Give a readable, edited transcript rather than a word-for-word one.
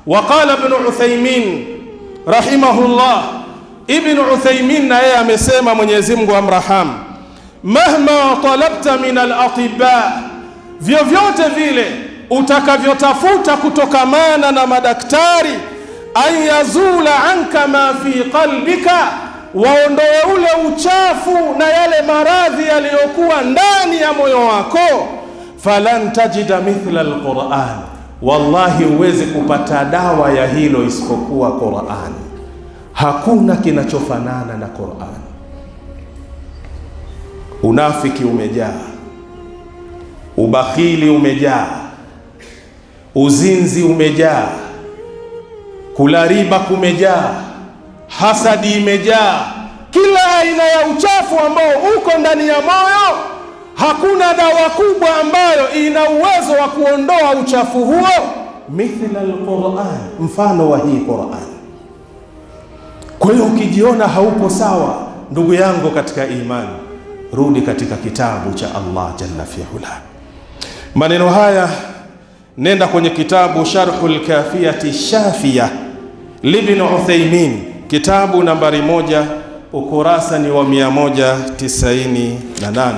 Waqala Ibn Uthaymin rahimahullah, Ibn Uthaymin na yeye amesema, Mwenyezi Mungu amrahamu, mahma talabta min al-atibba, vyovyote vile utakavyotafuta kutokamana na madaktari, an yazula anka ma fi qalbika, waondoe ule uchafu na yale maradhi yaliyokuwa ndani ya moyo wako, falan tajida mithla al-Qur'an, wallahi huwezi kupata dawa ya hilo isipokuwa Qur'an. Hakuna kinachofanana na Qur'an. Unafiki umejaa, ubakhili umejaa, uzinzi umejaa, kula riba kumejaa, hasadi imejaa, kila aina ya uchafu ambao uko ndani ya moyo. Hakuna dawa kubwa ambayo ina uwezo wa kuondoa uchafu huo mithla al-Qur'an, mfano wa hii Qur'an. Kwa hiyo ukijiona haupo sawa, ndugu yangu katika imani, rudi katika kitabu cha Allah jalla fi'ala. Maneno haya nenda kwenye kitabu Sharhul Kafiyati Shafiyah Ibn Uthaymin, kitabu nambari 1, ukurasa ni wa 198.